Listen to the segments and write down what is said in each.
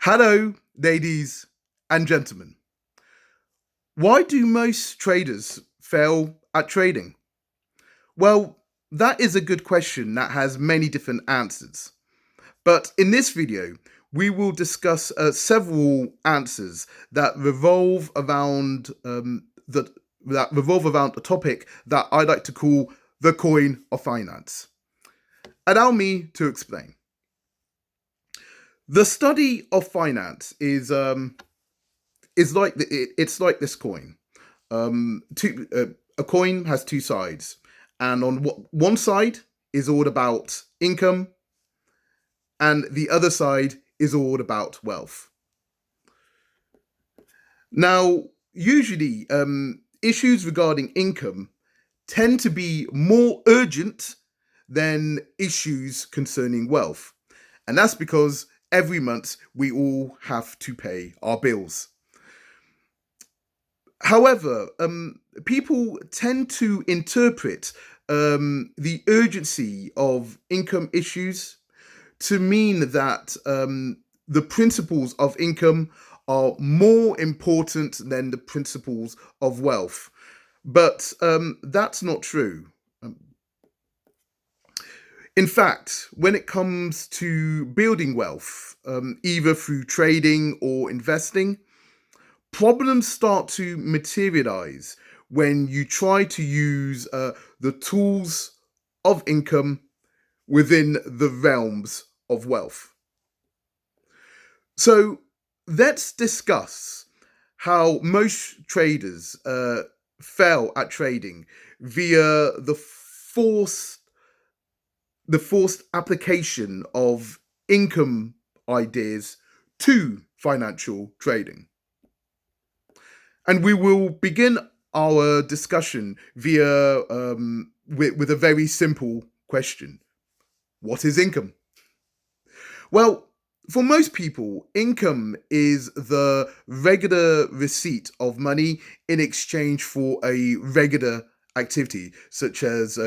Hello, ladies and gentlemen. Why do most traders fail at trading? Well, that is a good question that has many different answers. But in this video, we will discuss several answers that revolve around a topic that I like to call the coin of finance. Allow me to explain. The study of finance it's like this coin. A coin has two sides, and on one side is all about income, and the other side is all about wealth. Now, usually, issues regarding income tend to be more urgent than issues concerning wealth, and that's because every month we all have to pay our bills. However, people tend to interpret the urgency of income issues to mean that the principles of income are more important than the principles of wealth. But that's not true. In fact, when it comes to building wealth, either through trading or investing, problems start to materialize when you try to use the tools of income within the realms of wealth. So let's discuss how most traders fail at trading via the forced application of income ideas to financial trading. And we will begin our discussion with a very simple question. What is income? Well, for most people, income is the regular receipt of money in exchange for a regular activity, such as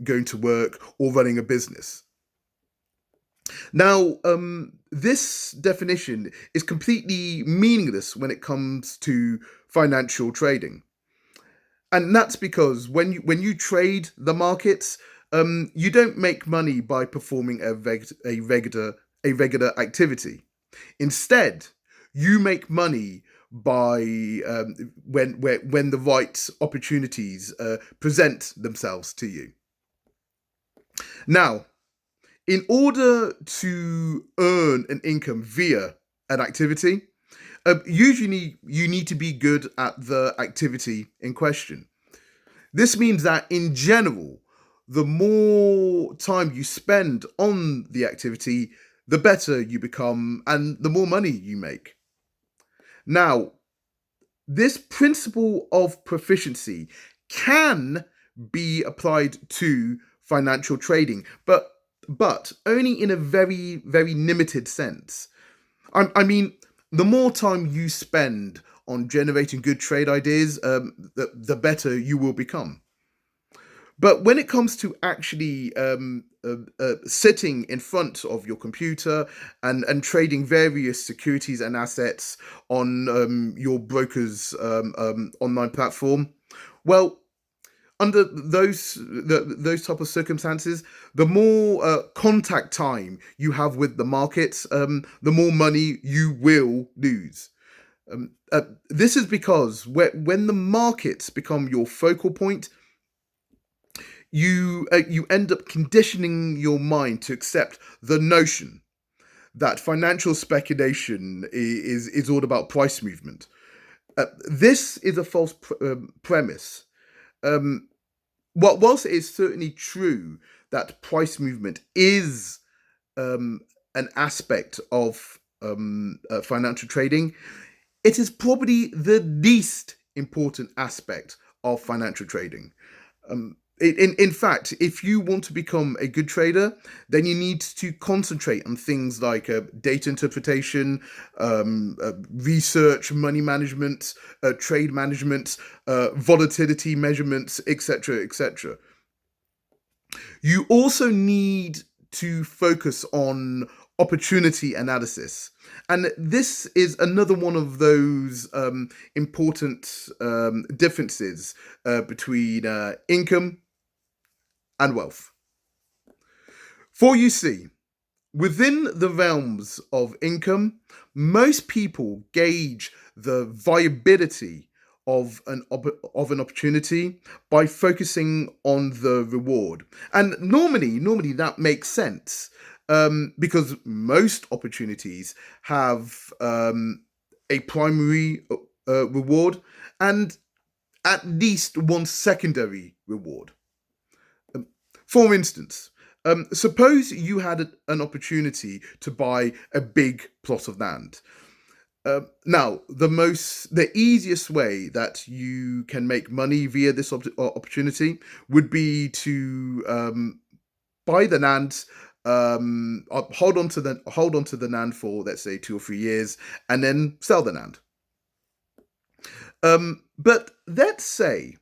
going to work or running a business. Now, this definition is completely meaningless when it comes to financial trading. And that's because when you trade the markets, you don't make money by performing a regular activity. Instead, you make money by when the right opportunities present themselves to you. Now, in order to earn an income via an activity, usually you need to be good at the activity in question. This means that in general, the more time you spend on the activity, the better you become and the more money you make. Now, this principle of proficiency can be applied to financial trading, but only in a very, very limited sense. I mean, the more time you spend on generating good trade ideas, the better you will become. But when it comes to actually sitting in front of your computer and trading various securities and assets on your broker's online platform, well, under those type of circumstances, the more contact time you have with the markets, the more money you will lose. This is because when the markets become your focal point, you end up conditioning your mind to accept the notion that financial speculation is all about price movement. This is a false premise. Whilst it is certainly true that price movement is an aspect of financial trading, it is probably the least important aspect of financial trading. In fact, if you want to become a good trader, then you need to concentrate on things like data interpretation, research, money management, trade management, volatility measurements, etc., etc. You also need to focus on opportunity analysis. And this is another one of those important differences between income and wealth. For you see, within the realms of income, most people gauge the viability of an opportunity by focusing on the reward, and normally that makes sense because most opportunities have a primary reward and at least one secondary reward. For instance, suppose you had an opportunity to buy a big plot of land. Now, the easiest way that you can make money via this opportunity would be to buy the land, hold on to the land for, let's say, 2 or 3 years, and then sell the land. But let's say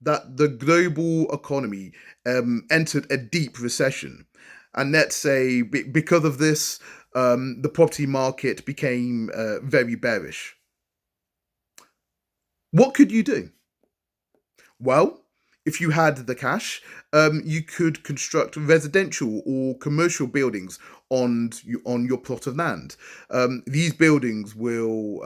that the global economy entered a deep recession. And let's say because of this, the property market became very bearish. What could you do? Well, if you had the cash, you could construct residential or commercial buildings on your plot of land. These buildings will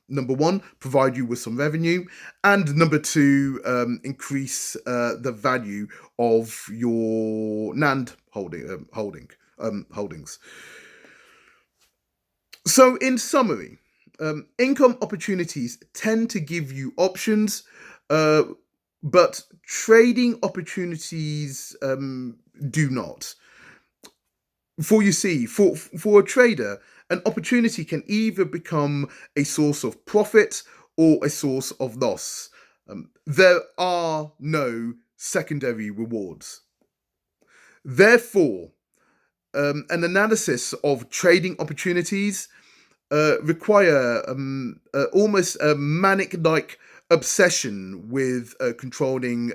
number one, provide you with some revenue, and number two, increase the value of your land holdings. So, in summary, income opportunities tend to give you options, but trading opportunities do not. For you see, for a trader, an opportunity can either become a source of profit or a source of loss. There are no secondary rewards. Therefore, an analysis of trading opportunities require almost a manic-like obsession with controlling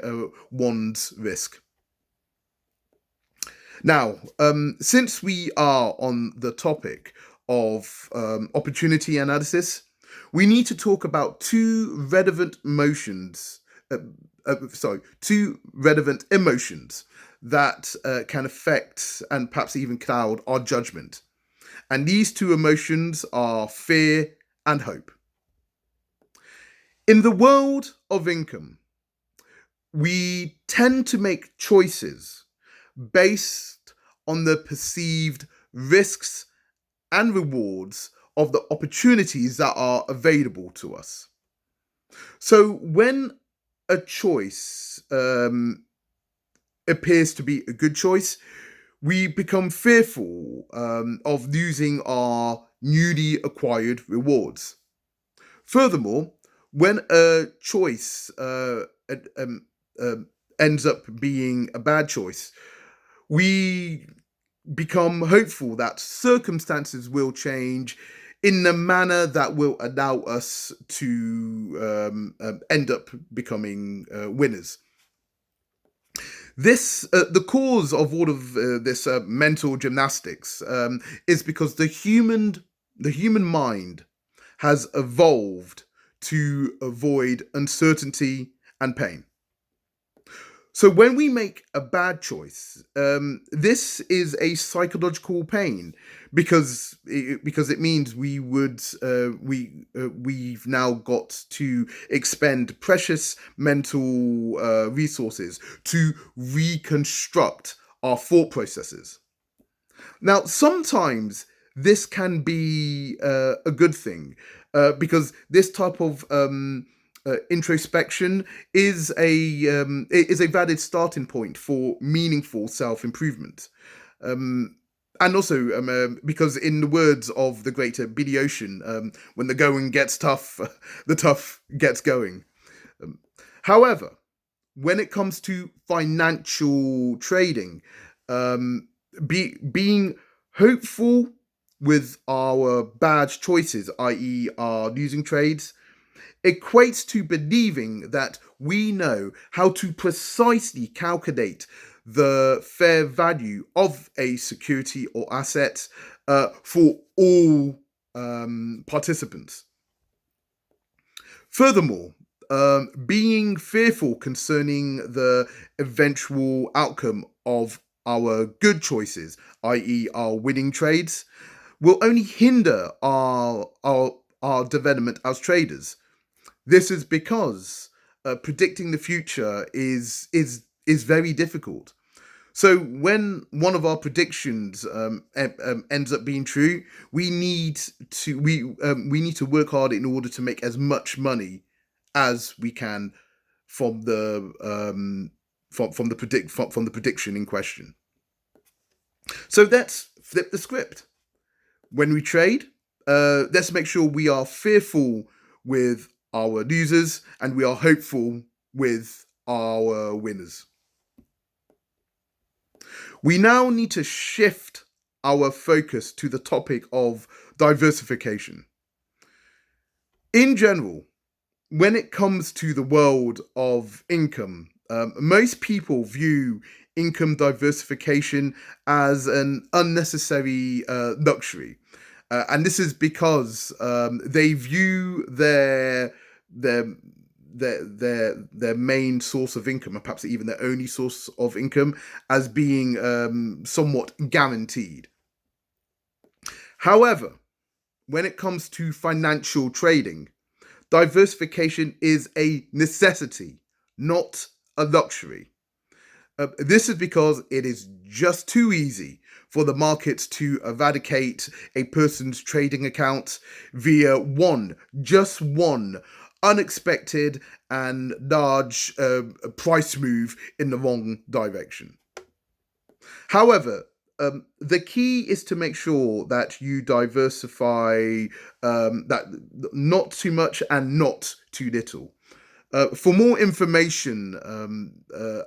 one's risk. Now, since we are on the topic of opportunity analysis, we need to talk about two relevant emotions that can affect and perhaps even cloud our judgment. And these two emotions are fear and hope. In the world of income, we tend to make choices based on the perceived risks and rewards of the opportunities that are available to us. So when a choice appears to be a good choice, we become fearful of losing our newly acquired rewards. Furthermore, when a choice ends up being a bad choice, we become hopeful that circumstances will change in the manner that will allow us to end up becoming winners. The cause of all of this mental gymnastics is because the human mind has evolved to avoid uncertainty and pain. So when we make a bad choice, this is a psychological pain because it means we've now got to expend precious mental resources to reconstruct our thought processes. Now, sometimes this can be a good thing because this type of introspection is a valid starting point for meaningful self-improvement. And also because in the words of the great Billy Ocean, when the going gets tough, the tough gets going. However, when it comes to financial trading, being hopeful with our bad choices, i.e. our losing trades, equates to believing that we know how to precisely calculate the fair value of a security or asset for all participants. Furthermore, being fearful concerning the eventual outcome of our good choices, i.e., our winning trades, will only hinder our development as traders. This is because predicting the future is very difficult. So when one of our predictions ends up being true, we need to work hard in order to make as much money as we can from the from the prediction in question. So let's flip the script. When we trade, let's make sure we are fearful with our losers and we are hopeful with our winners. We now need to shift our focus to the topic of diversification. In general, when it comes to the world of income, most people view income diversification as an unnecessary luxury. And this is because they view their main source of income, and perhaps even their only source of income, as being somewhat guaranteed. However, when it comes to financial trading, diversification is a necessity, not a luxury. This is because it is just too easy for the markets to eradicate a person's trading account via just one unexpected and large price move in the wrong direction. However, the key is to make sure that you diversify, that not too much and not too little. For more information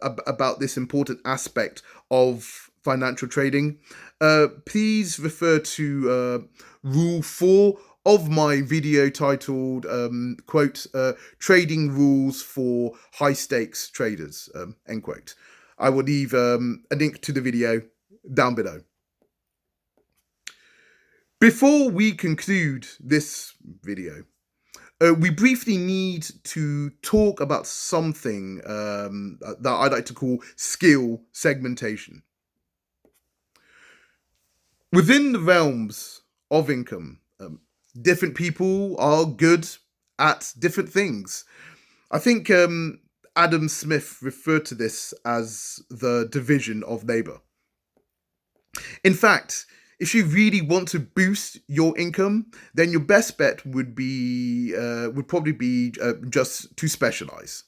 about this important aspect of financial trading, please refer to Rule 4 of my video titled, quote, Trading Rules for High Stakes Traders, end quote. I will leave a link to the video down below. Before we conclude this video, we briefly need to talk about something that I like to call skill segmentation. Within the realms of income, different people are good at different things. I think Adam Smith referred to this as the division of labor. In fact, if you really want to boost your income, then your best bet would probably be just to specialize.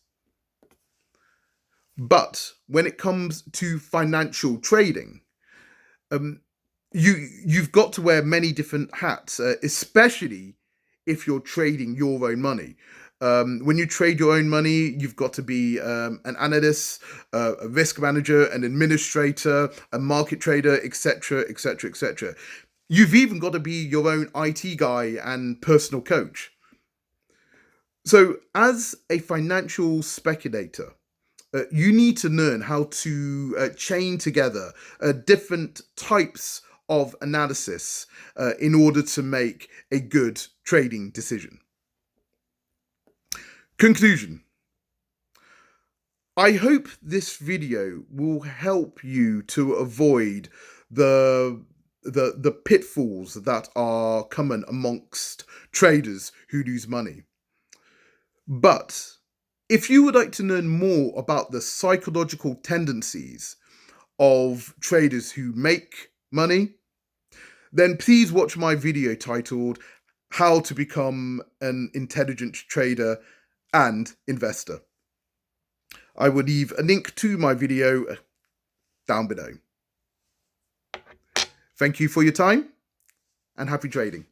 But when it comes to financial trading, you've got to wear many different hats, especially if you're trading your own money. When you trade your own money, you've got to be an analyst, a risk manager, an administrator, a market trader, etc., etc., etc. You've even got to be your own IT guy and personal coach. So, as a financial speculator, you need to learn how to chain together different types of analysis in order to make a good trading decision. Conclusion. I hope this video will help you to avoid the pitfalls that are common amongst traders who lose money. But if you would like to learn more about the psychological tendencies of traders who make money, then please watch my video titled How to Become an Intelligent Trader and Investor. I will leave a link to my video down below. Thank you for your time and happy trading.